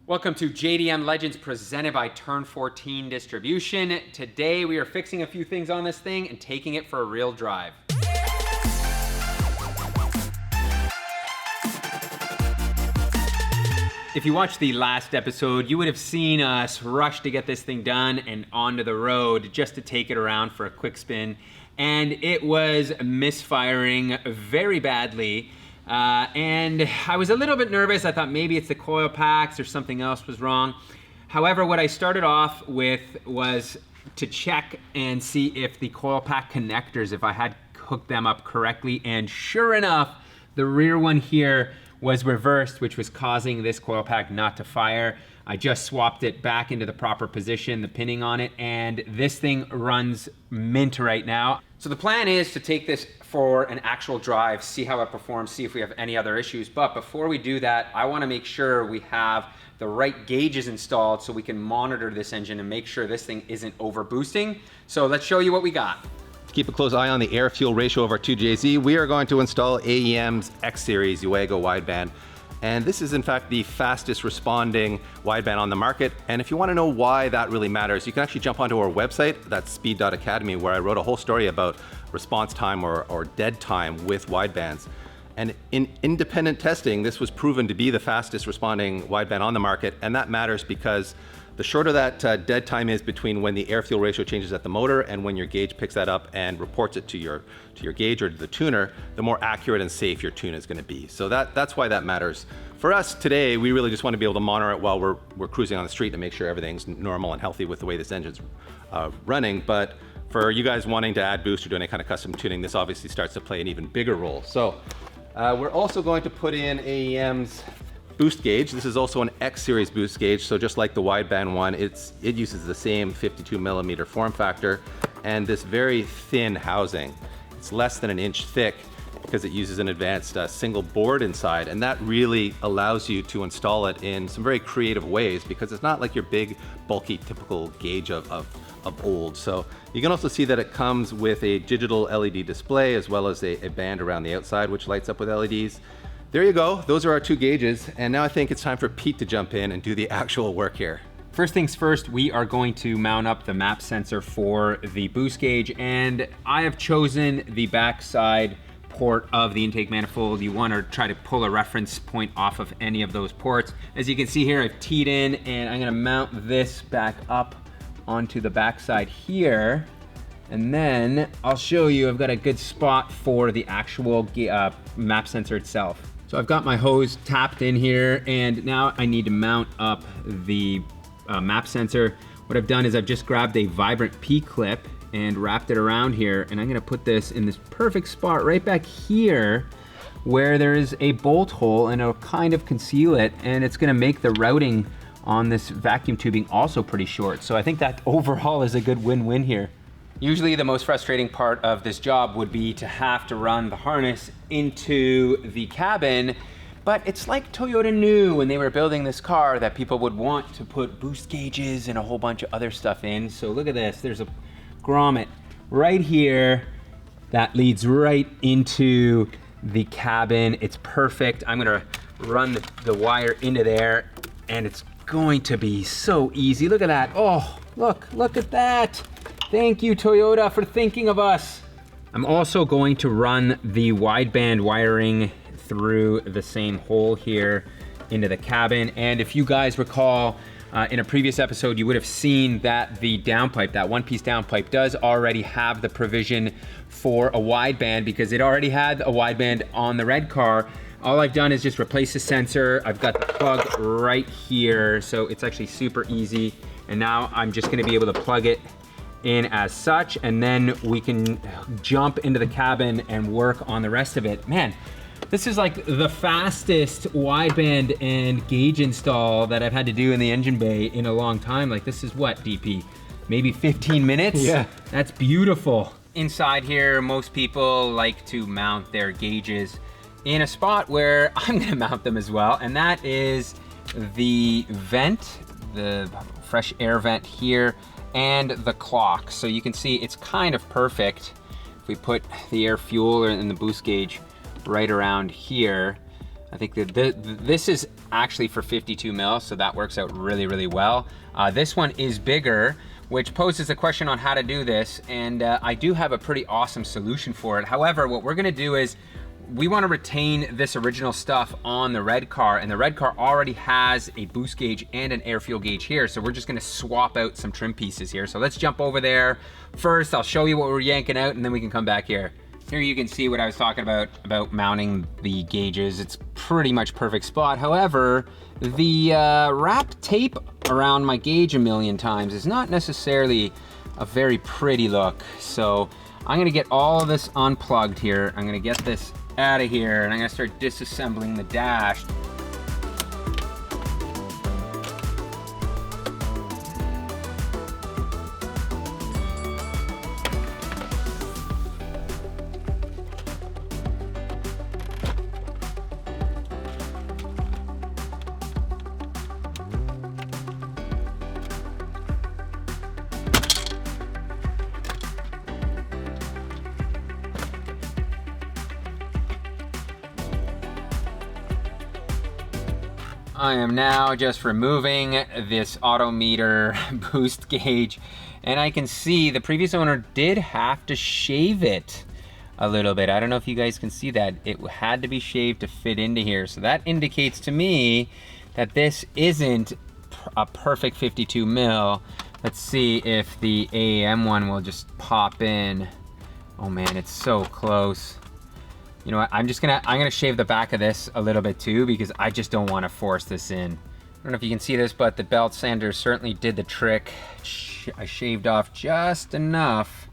Welcome to JDM Legends presented by Turn 14 Distribution. Today we are fixing a few things on this thing and taking it for a real drive. If you watched the last episode, you would have seen us rush to get this thing done and onto the road just to take it around for a quick spin. And it was misfiring very badly. And I was a little bit nervous. I thought maybe it's the coil packs or something else was wrong. However, what I started off with was to check and see if the coil pack connectors, if I had hooked them up correctly. And sure enough, the rear one here was reversed, which was causing this coil pack not to fire. I just swapped it back into the proper position, the pinning on it, and this thing runs mint right now. So the plan is to take this for an actual drive, see how it performs, see if we have any other issues. But before we do that, I want to make sure we have the right gauges installed so we can monitor this engine and make sure this thing isn't over boosting. So let's show you what we got. To keep a close eye on the air-fuel ratio of our 2JZ, we are going to install AEM's X-Series Uego wideband. And this is in fact the fastest responding wideband on the market. And if you want to know why that really matters, you can actually jump onto our website, that's speed.academy, where I wrote a whole story about response time or dead time with widebands. And in independent testing, this was proven to be the fastest responding wideband on the market. And that matters because the shorter that dead time is between when the air-fuel ratio changes at the motor and when your gauge picks that up and reports it to your gauge or to the tuner, the more accurate and safe your tune is going to be. So that's why that matters. For us today, we really just want to be able to monitor it while we're cruising on the street to make sure everything's normal and healthy with the way this engine's running. But for you guys wanting to add boost or do any kind of custom tuning, this obviously starts to play an even bigger role. So we're also going to put in AEM's boost gauge. This is also an X-Series boost gauge, so just like the wideband one, it uses the same 52 millimeter form factor and this very thin housing. It's less than an inch thick because it uses an advanced single board inside, and that really allows you to install it in some very creative ways because it's not like your big, bulky, typical gauge of old. So you can also see that it comes with a digital LED display as well as a band around the outside which lights up with LEDs. There you go, those are our two gauges, and now I think it's time for Pete to jump in and do the actual work here. First things first, we are going to mount up the map sensor for the boost gauge, and I have chosen the backside port of the intake manifold. You want to try to pull a reference point off of any of those ports. As you can see here, I've teed in, and I'm going to mount this back up onto the backside here. And then I'll show you, I've got a good spot for the actual map sensor itself. So I've got my hose tapped in here, and now I need to mount up the map sensor. What I've done is I've just grabbed a Vibrant P-clip and wrapped it around here, and I'm gonna put this in this perfect spot right back here where there is a bolt hole, and it'll kind of conceal it, and it's gonna make the routing on this vacuum tubing also pretty short. So I think that overall is a good win-win here. Usually the most frustrating part of this job would be to have to run the harness into the cabin, but it's like Toyota knew when they were building this car that people would want to put boost gauges and a whole bunch of other stuff in. So look at this, there's a grommet right here that leads right into the cabin. It's perfect. I'm gonna run the wire into there, and it's going to be so easy. Look at that. Oh, look at that. Thank you, Toyota, for thinking of us. I'm also going to run the wideband wiring through the same hole here into the cabin. And if you guys recall, in a previous episode, you would have seen that the downpipe, that one-piece downpipe, does already have the provision for a wideband because it already had a wideband on the red car. All I've done is just replace the sensor. I've got the plug right here, so it's actually super easy. And now I'm just gonna be able to plug it in as such, and then we can jump into the cabin and work on the rest of it. Man, this is like the fastest wideband and gauge install that I've had to do in the engine bay in a long time. Like, this is what, DP? Maybe 15 minutes? Yeah. That's beautiful. Inside here, most people like to mount their gauges in a spot where I'm gonna mount them as well, and that is the vent, the fresh air vent here, and the clock. So you can see it's kind of perfect. If we put the air fuel and the boost gauge right around here, I think that this is actually for 52 mil, so that works out really, really well. This one is bigger, which poses a question on how to do this, and I do have a pretty awesome solution for it. However, what we're gonna do is we wanna retain this original stuff on the red car, and the red car already has a boost gauge and an air fuel gauge here, so we're just gonna swap out some trim pieces here. So let's jump over there. First, I'll show you what we're yanking out, and then we can come back here. Here you can see what I was talking about mounting the gauges. It's pretty much perfect spot. However, the wrapped tape around my gauge a million times is not necessarily a very pretty look. So I'm gonna get all of this unplugged here. I'm gonna get this out of here, and I'm gonna start disassembling the dash. I am now just removing this autometer boost gauge, and I can see the previous owner did have to shave it a little bit. I don't know if you guys can see that. It had to be shaved to fit into here. So that indicates to me that this isn't a perfect 52 mil. Let's see if the AAM one will just pop in. Oh man, it's so close. You know what, I'm gonna shave the back of this a little bit too, because I just don't want to force this in. I don't know if you can see this, but the belt sander certainly did the trick. I shaved off just enough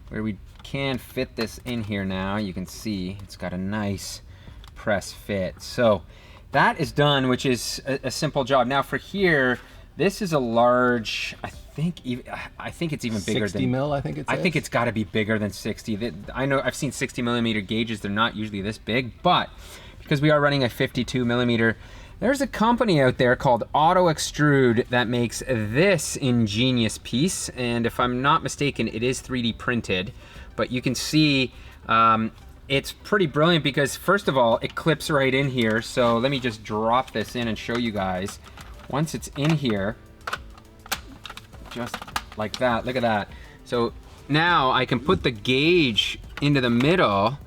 where we can fit this in here now. You can see it's got a nice press fit. So that is done, which is a simple job. Now for here, this is a large, I think it's even bigger 60 than mil, I think I think it's got to be bigger than 60. I know I've seen 60 millimeter gauges. They're not usually this big, but because we are running a 52 millimeter, there's a company out there called Auto Extrude that makes this ingenious piece. And if I'm not mistaken, it is 3D printed, but you can see it's pretty brilliant because first of all, it clips right in here. So let me just drop this in and show you guys. Once it's in here, just like that, look at that. So now I can put the gauge into the middle,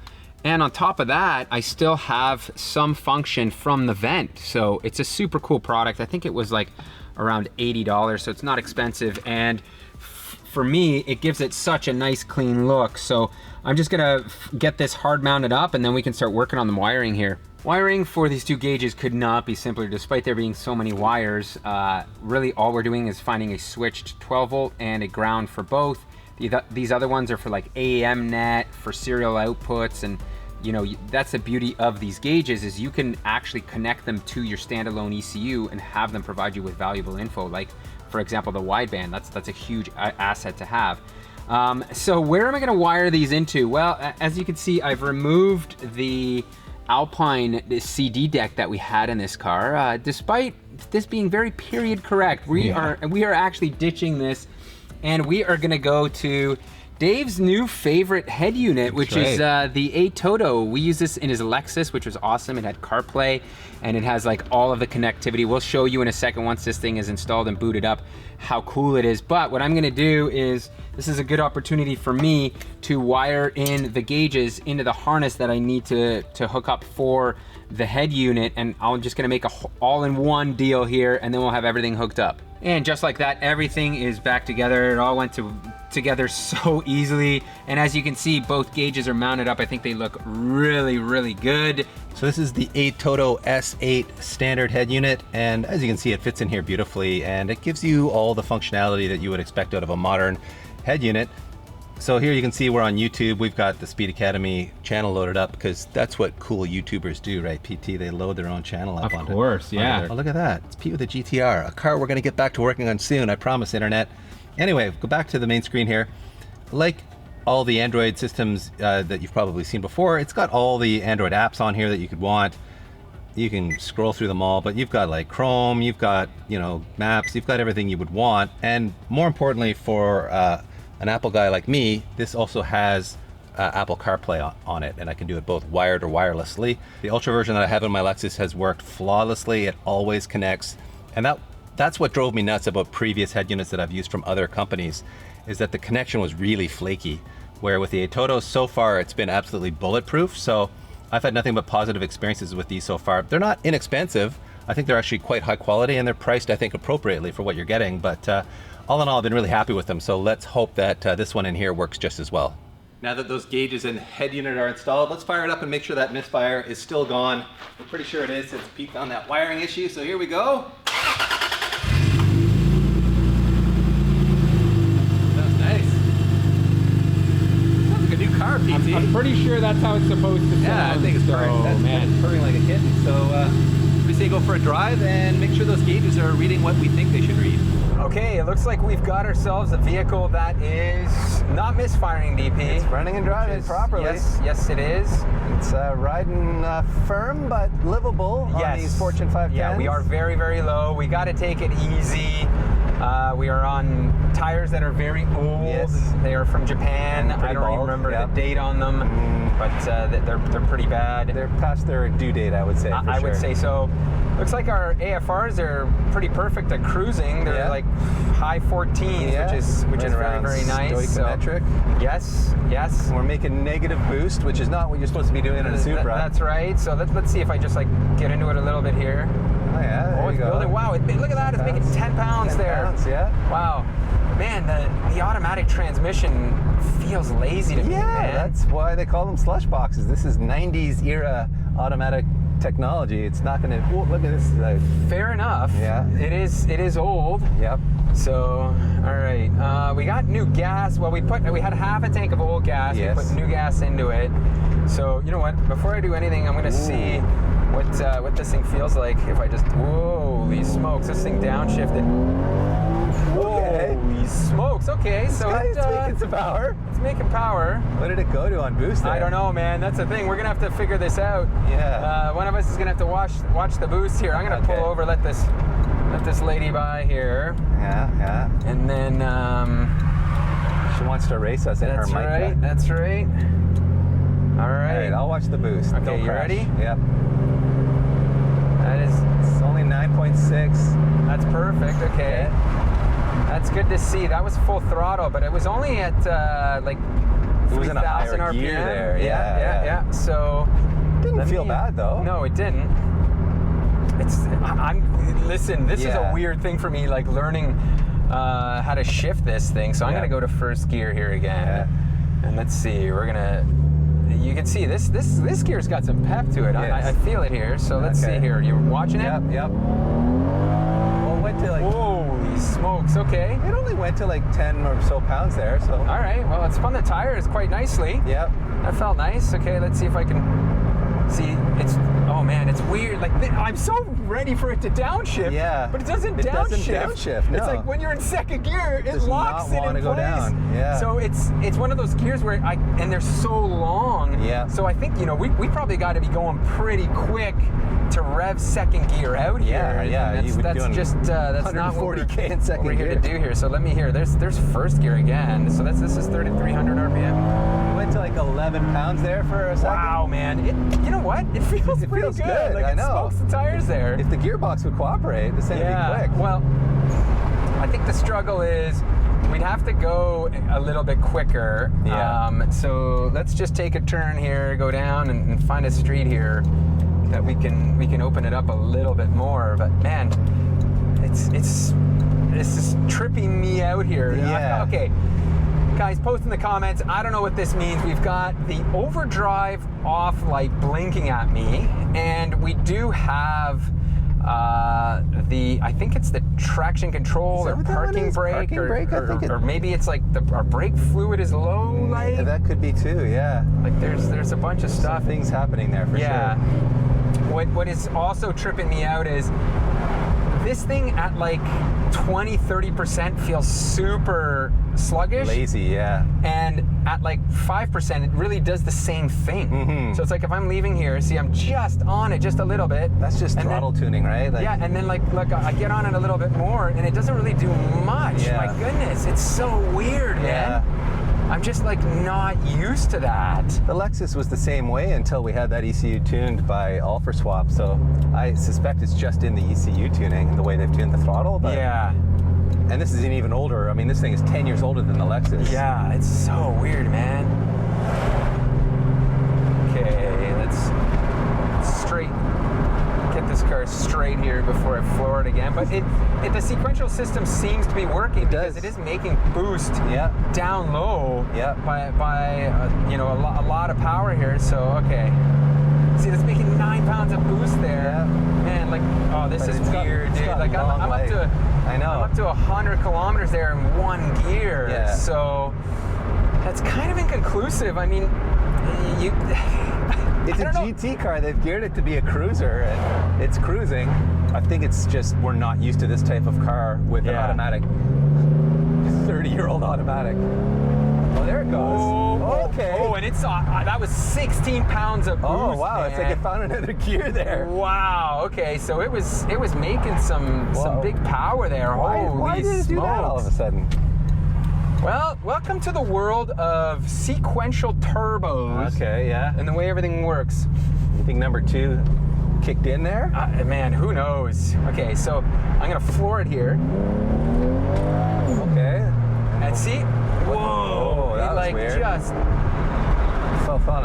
and on top of that, I still have some function from the vent. So it's a super cool product. I think it was like around $80, so it's not expensive. And for me, it gives it such a nice clean look. So I'm just gonna get this hard mounted up, and then we can start working on the wiring here. Wiring for these two gauges could not be simpler, despite there being so many wires. Really all we're doing is finding a switched 12 volt and a ground for both. These other ones are for like AAM net, for serial outputs, and you know, that's the beauty of these gauges is you can actually connect them to your standalone ECU and have them provide you with valuable info. Like for example, the wideband, that's a huge asset to have. So where am I gonna wire these into? Well, as you can see, I've removed the Alpine CD deck that we had in this car. Despite this being very period correct, we are actually ditching this, and we are gonna go to Dave's new favorite head unit, which is the A Toto. We use this in his Lexus, which was awesome. It had CarPlay, and it has like all of the connectivity. We'll show you in a second once this thing is installed and booted up how cool it is. But what I'm gonna do is, this is a good opportunity for me to wire in the gauges into the harness that I need to hook up for the head unit, and I'm just gonna make a all-in-one deal here, and then we'll have everything hooked up. And just like that, everything is back together. It all went together so easily, and as you can see, both gauges are mounted up. I think they look really, really good. So this is the A Toto S8 standard head unit, and as you can see, it fits in here beautifully, and it gives you all the functionality that you would expect out of a modern head unit. So here you can see we're on YouTube. We've got the Speed Academy channel loaded up because that's what cool YouTubers do, right, PT? They load their own channel up. Of course, yeah. Oh, look at that. It's Pete with a GTR, a car we're gonna get back to working on soon, I promise, internet. Anyway, go back to the main screen here. Like all the Android systems that you've probably seen before, it's got all the Android apps on here that you could want. You can scroll through them all, but you've got like Chrome, you've got, you know, maps, you've got everything you would want. And more importantly for an Apple guy like me, this also has Apple CarPlay on it, and I can do it both wired or wirelessly. The Ultra version that I have in my Lexus has worked flawlessly. It always connects, and that's what drove me nuts about previous head units that I've used from other companies, is that the connection was really flaky. Where with the Atoto, so far it's been absolutely bulletproof. So I've had nothing but positive experiences with these so far. They're not inexpensive. I think they're actually quite high quality, and they're priced, I think, appropriately for what you're getting. But all in all, I've been really happy with them. So let's hope that this one in here works just as well. Now that those gauges and head unit are installed, let's fire it up and make sure that misfire is still gone. We're pretty sure it is since Pete found that wiring issue. So here we go. That's nice. Sounds like a new car, Pete. I'm pretty sure that's how it's supposed to sound. Yeah, I think it's perfect. Oh, man. Purring like a kitten. So we say go for a drive and make sure those gauges are reading what we think they should read. Okay, it looks like we've got ourselves a vehicle that is not misfiring, DP. It's running and driving properly. Yes, it is. It's riding firm but livable on these Fortune 510s. Yeah, we are very, very low. We got to take it easy. We are on tires that are very old. Yes. They are from Japan. I don't even remember the date on them, but they're pretty bad. They're past their due date, I would say. I would say so. Looks like our AFRs are pretty perfect at cruising. They're like high 14s, which is very, very nice. Stoichiometric. So, yes. We're making negative boost, which is not what you're supposed to be doing in a Supra. That's right. So let's see if I just like get into it a little bit here. Oh yeah, there you go. Building. Wow, look at that. It's making 10 pounds there. 10 pounds, yeah. Wow. Man, the automatic transmission feels lazy to me, man. That's why they call them slush boxes. This is 90s era automatic technology. It's not going to. Look at this. Fair enough. Yeah. It is old. Yep. So, all right. We got new gas. Well, we had half a tank of old gas. Yes. We put new gas into it. So, you know what? Before I do anything, I'm going to see what this thing feels like if I just. Holy smokes! This thing downshifted. Holy smokes! Okay, so it's making some power. It's making power. What did it go to on boost there? I don't know, man. That's the thing. We're gonna have to figure this out. Yeah. One of us is gonna have to watch the boost here. I'm gonna pull over, let this lady by here. Yeah. And then she wants to race us in her Mica. That's right. All right. I'll watch the boost. Okay, Don't you crash. ready? Yep. It's only 9.6. That's perfect. Okay. That's good to see. That was full throttle, but it was only at like 3,000 RPM. Gear there. Yeah. So didn't feel bad though. No, it didn't. Listen, this is a weird thing for me, like learning how to shift this thing. So I'm gonna go to first gear here again, and let's see. You can see this gear's got some pep to it. Yes. I feel it here. So let's see here. You watching it? Yep. Well, it went to like. Holy smokes! Okay. It only went to like 10 or so pounds there. So. All right. Well, it spun the tires quite nicely. Yep. That felt nice. Okay. Let's see if I can see. Oh man, it's weird. Like I'm so ready for it to downshift. Yeah. But it doesn't downshift. No. It's like when you're in second gear, it locks it in place. Go down. Yeah. So it's one of those gears where and they're so long. Yeah. So I think we probably got to be going pretty quick to rev second gear out here. Yeah. That's just that's not what we're in second here to do here. So let me hear. There's first gear again. So this is 3,300 RPM. Went to like 11 pounds there for a second. Wow, man. You know what? It feels pretty good. Like I know. It smokes the tires there. If the gearbox would cooperate, this thing would be quick. Well, I think the struggle is we'd have to go a little bit quicker. Yeah. So let's just take a turn here, go down and find a street here that we can open it up a little bit more. But man, it's just tripping me out here. Yeah. Okay. Guys, post in the comments. I don't know what this means. We've got the overdrive off light blinking at me, and we do have I think it's the traction control or parking brake, or maybe it's like our brake fluid is low light. Yeah, that could be too. Yeah. Like there's a bunch of stuff. Some things happening there for sure. What is also tripping me out is this thing at like 20-30% feels super sluggish. Lazy, yeah. And at like 5%, it really does the same thing. Mm-hmm. So it's like if I'm leaving here, see, I'm just on it just a little bit. That's just throttle tuning, right? Like, yeah, and then like, look, I get on it a little bit more, and it doesn't really do much. Yeah. My goodness, it's so weird, man. I'm just like not used to that. The Lexus was the same way until we had that ECU tuned by Alpha Swap. So I suspect it's just in the ECU tuning and the way they've tuned the throttle. But, Yeah. And this is an even older. I mean, this thing is 10 years older than the Lexus. Yeah, it's so weird, man. Okay, let's straight get this car straight here before I floor it again. But the sequential system seems to be working because it is making boost down low by you know, a lot of power here. So okay, see, that's making 9 pounds of boost there. Man, like, oh, this is weird, dude. Like I'm up to I'm up to 100 kilometers there in one gear. Yeah. So that's kind of inconclusive. I mean, it's a GT car. They've geared it to be a cruiser, and it's cruising. I think it's just we're not used to this type of car with an automatic, 30-year-old automatic. Oh, there it goes. Oh, okay. Oh, and it's that was 16 pounds of boost. Oh wow, man. It's like it found another gear there. Wow. Okay, so it was making some big power there. Why did it do that all of a sudden? Well, welcome to the world of sequential turbos. Okay, yeah. And the way everything works. You think number 2 kicked in there? Man, who knows? Okay, so I'm gonna floor it here. Okay. And see? Whoa! That it was like weird. just fell flat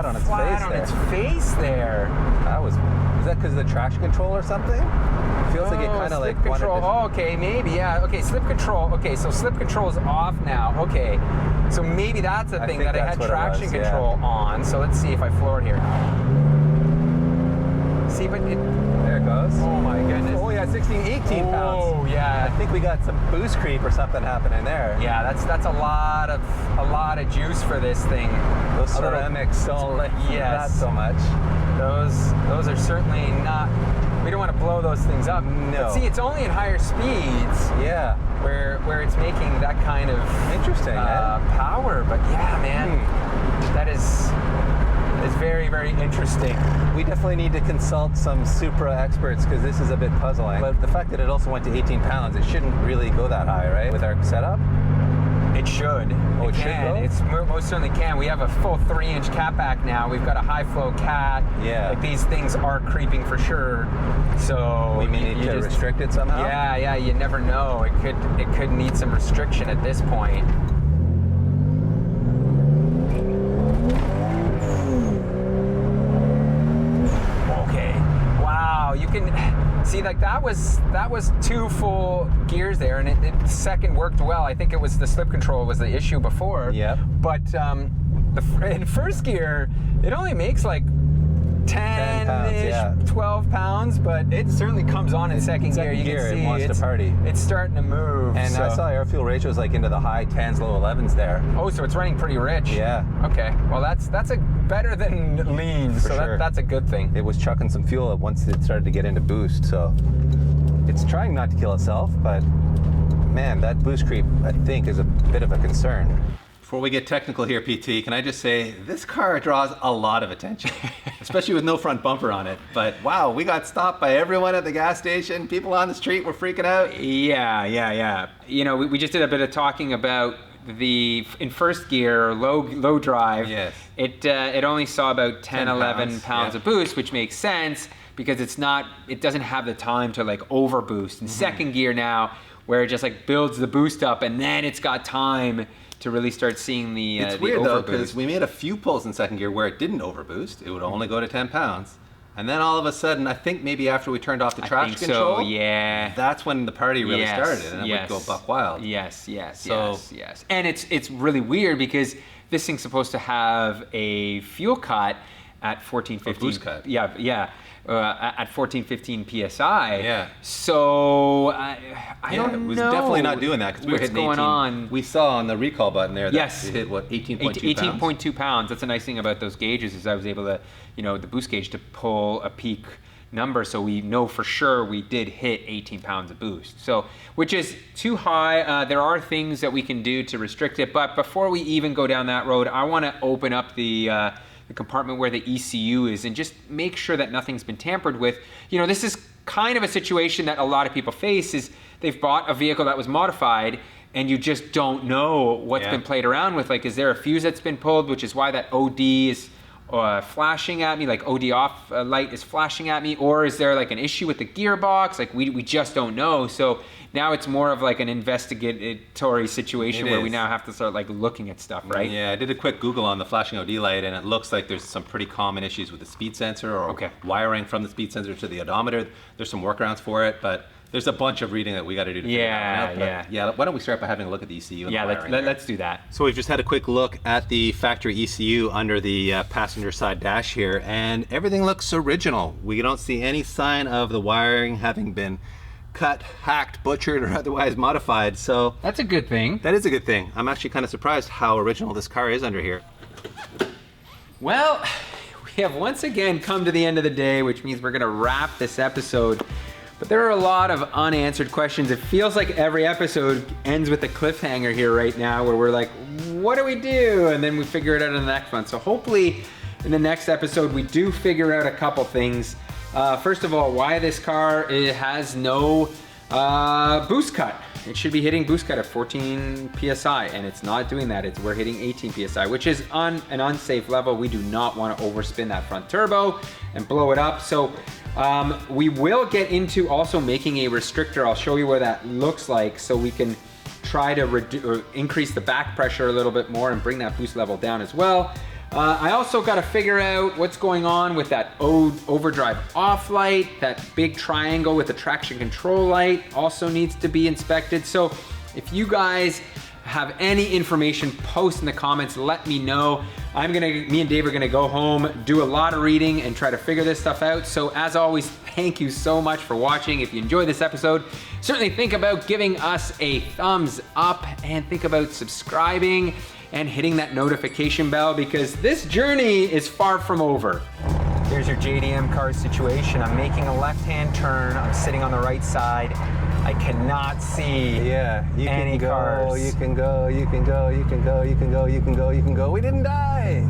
on its face there. Is that because of the traction control or something? It feels like it kind of like control. Oh, okay, maybe, yeah. Okay, slip control. Okay, so slip control is off now. Okay, so maybe that's the thing that I had traction control on. So let's see if I floor it here. See, but there it goes. Oh my goodness. Oh yeah, 18 pounds. Oh yeah. I think we got some boost creep or something happening there. Yeah, that's a lot of juice for this thing. Those ceramics don't like that so much. Those are certainly not. We don't want to blow those things up. No. But see, it's only in higher speeds. Yeah. Where it's making that kind of interesting power. But yeah, man, that is very, very interesting. We definitely need to consult some Supra experts because this is a bit puzzling. But the fact that it also went to 18 pounds, it shouldn't really go that high, right? With our setup? It should. Oh, it should go? It's most certainly can. We have a full 3-inch catback now. We've got a high flow cat. Yeah. Like these things are creeping for sure. So we may need to restrict it somehow. Yeah. You never know. It could need some restriction at this point. Okay. Wow. You can see, like that was 2 full gears there, and it second worked well. I think it was the slip control was the issue before. Yeah. But in first gear, it only makes like 10-ish, 12 pounds, but it certainly comes on in second gear. You can see it wants to party. It's starting to move. And I saw air fuel ratios like into the high 10s, low 11s there. Oh, so it's running pretty rich. Yeah. Okay. Well, that's a better than lean, so that's a good thing. It was chucking some fuel once it started to get into boost, so it's trying not to kill itself, but man, that boost creep I think is a bit of a concern. Before we get technical here, PT, can I just say this car draws a lot of attention, especially with no front bumper on it. But wow, we got stopped by everyone at the gas station. People on the street were freaking out. Yeah. You know, we just did a bit of talking about in first gear, low drive. Yes. It only saw about 10 11 pounds yeah. of boost, which makes sense because it doesn't have the time to like over boost. In second gear now, where it just like builds the boost up and then it's got time to really start seeing the It's weird though, overboost. because we made a few pulls in second gear where it didn't overboost. It would only go to 10 pounds. And then all of a sudden, I think maybe after we turned off the traction control, so, yeah. that's when the party really started and it would go buck wild. Yes. And it's really weird because this thing's supposed to have a fuel cut at 1415. A boost cut. Yeah. At 1415 psi. Yeah. So I don't know. It was definitely not doing that because we were hitting 18. What's going on? We saw on the recall button there that yes. it hit what 18.2 pounds. 18.2 pounds. That's a nice thing about those gauges is I was able to, the boost gauge to pull a peak number, so we know for sure we did hit 18 pounds of boost. So, which is too high. There are things that we can do to restrict it, but before we even go down that road, I want to open up the compartment where the ECU is and just make sure that nothing's been tampered with. This is kind of a situation that a lot of people face is they've bought a vehicle that was modified and you just don't know what's been played around with. Like, is there a fuse that's been pulled, which is why that OD is flashing at me, like OD off light is flashing at me, or is there like an issue with the gearbox? Like we just don't know. So now it's more of like an investigatory situation where we now have to start like looking at stuff, right? Yeah, I did a quick Google on the flashing OD light, and it looks like there's some pretty common issues with the speed sensor or wiring from the speed sensor to the odometer. There's some workarounds for it, but there's a bunch of reading that we got to do to figure it out. Yeah, why don't we start by having a look at the ECU and the wiring let's do that. So we've just had a quick look at the factory ECU under the passenger side dash here, and everything looks original. We don't see any sign of the wiring having been cut, hacked, butchered, or otherwise modified. So that's a good thing. That is a good thing. I'm actually kind of surprised how original this car is under here. Well, we have once again come to the end of the day, which means we're going to wrap this episode. But there are a lot of unanswered questions. It feels like every episode ends with a cliffhanger here right now where we're like, what do we do? And then we figure it out in the next one. So hopefully in the next episode, we do figure out a couple things. First of all, why this car has no boost cut. It should be hitting boost cut at 14 PSI, and it's not doing that. We're hitting 18 PSI, which is on an unsafe level. We do not want to overspin that front turbo and blow it up. So we will get into also making a restrictor. I'll show you what that looks like so we can try to increase the back pressure a little bit more and bring that boost level down as well. I also got to figure out what's going on with that overdrive off light. That big triangle with the traction control light also needs to be inspected. So if you guys have any information, post in the comments, let me know. Me and Dave are gonna go home, do a lot of reading and try to figure this stuff out. So as always, thank you so much for watching. If you enjoyed this episode, certainly think about giving us a thumbs up and think about subscribing and hitting that notification bell because this journey is far from over. Here's your JDM car situation. I'm making a left-hand turn. I'm sitting on the right side. I cannot see any cars. You can go, you can go, you can go, you can go, you can go, you can go. We didn't die.